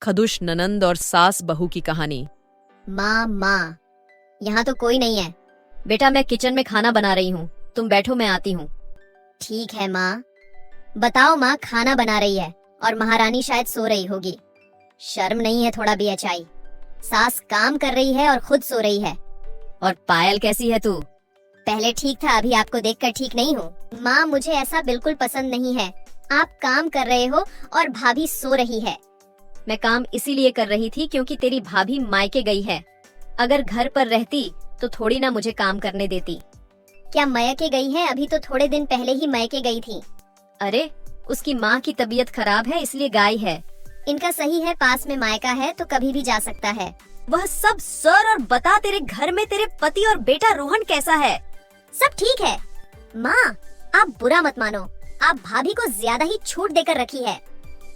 खदुश ननंद और सास बहू की कहानी। माँ, यहाँ तो कोई नहीं है। बेटा, मैं किचन में खाना बना रही हूँ, तुम बैठो, मैं आती हूँ। ठीक है माँ। बताओ माँ, खाना बना रही है और महारानी शायद सो रही होगी। शर्म नहीं है थोड़ा भी अच्छाई। सास काम कर रही है और खुद सो रही है। और पायल कैसी है तू? पहले ठीक था, अभी आपको देखकर ठीक नहीं हूँ। माँ, मुझे ऐसा बिल्कुल पसंद नहीं है। आप काम कर रहे हो और भाभी सो रही है। मैं काम इसीलिए कर रही थी क्योंकि तेरी भाभी मायके गई है। अगर घर पर रहती तो थोड़ी ना मुझे काम करने देती। क्या मायके गई है? अभी तो थोड़े दिन पहले ही मायके गई थी। अरे, उसकी माँ की तबीयत खराब है इसलिए गई है। इनका सही है, पास में मायका है तो कभी भी जा सकता है। वह सब सर, और बता तेरे घर में तेरे पति और बेटा रोहन कैसा है? सब ठीक है। माँ, आप बुरा मत मानो, आप भाभी को ज्यादा ही छूट देकर रखी है।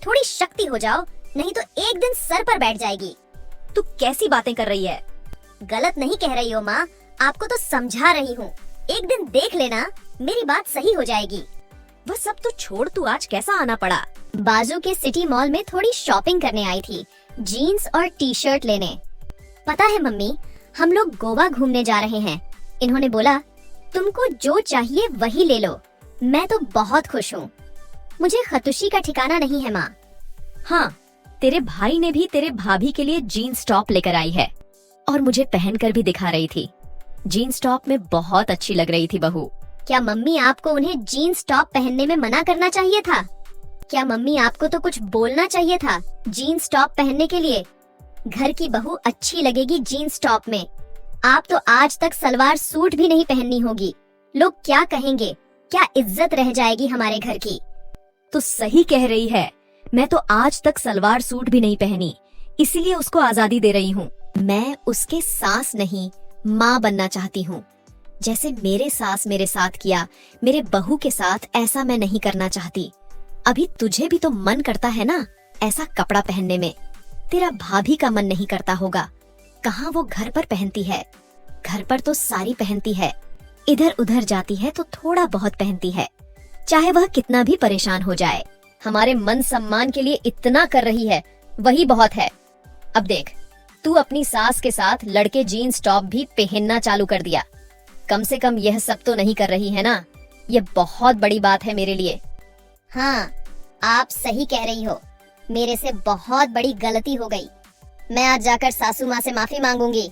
थोड़ी शक्ति हो जाओ, नहीं तो एक दिन सर पर बैठ जाएगी। तू कैसी बातें कर रही है? गलत नहीं कह रही हो माँ, आपको तो समझा रही हूँ। एक दिन देख लेना, मेरी बात सही हो जाएगी। वह सब तो छोड़, तू आज कैसा आना पड़ा? बाजू के सिटी मॉल में थोड़ी शॉपिंग करने आई थी, जीन्स और टी शर्ट लेने। पता है मम्मी, हम लोग गोवा घूमने जा रहे हैं। इन्होंने बोला तुमको जो चाहिए वही ले लो। मैं तो बहुत खुश हूँ। मुझे खतुशी का ठिकाना नहीं है माँ। हाँ, तेरे भाई ने भी तेरे भाभी के लिए जीन्स टॉप लेकर आई है और मुझे पहनकर भी दिखा रही थी। जीन्स टॉप में बहुत अच्छी लग रही थी बहू। क्या मम्मी, आपको उन्हें जीन्स टॉप पहनने में मना करना चाहिए था? क्या मम्मी, आपको तो कुछ बोलना चाहिए था जीन्स टॉप पहनने के लिए। घर की बहू अच्छी लगेगी जीन्स टॉप में। आप तो आज तक सलवार सूट भी नहीं पहननी होगी। लोग क्या कहेंगे? क्या इज्जत रह जाएगी हमारे घर की? तो सही कह रही है, मैं तो आज तक सलवार सूट भी नहीं पहनी, इसीलिए उसको आजादी दे रही हूँ। मैं उसके सास नहीं, माँ बनना चाहती हूँ। जैसे मेरे सास मेरे साथ किया, मेरे बहू के साथ ऐसा मैं नहीं करना चाहती। अभी तुझे भी तो मन करता है ना ऐसा कपड़ा पहनने में। तेरा भाभी का मन नहीं करता होगा। कहाँ वो घर पर पहनती है, घर पर तो सारी पहनती है। इधर उधर जाती है तो थोड़ा बहुत पहनती है, चाहे वह कितना भी परेशान हो जाए। हमारे मन सम्मान के लिए इतना कर रही है, वही बहुत है। अब देख, तू अपनी सास के साथ लड़के जीन्स टॉप भी पहनना चालू कर दिया। कम से कम यह सब तो नहीं कर रही है ना? ये बहुत बड़ी बात है मेरे लिए। हाँ, आप सही कह रही हो। मेरे से बहुत बड़ी गलती हो गई। मैं आज जाकर सासू माँ से माफी मांगूंगी।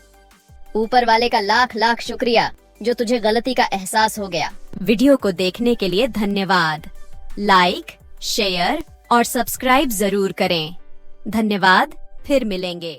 ऊपर वाले का लाख लाख शुक्रिया जो तुझे गलती का एहसास हो गया। वीडियो को देखने के लिए धन्यवाद। लाइक, शेयर और सब्सक्राइब जरूर करें। धन्यवाद, फिर मिलेंगे।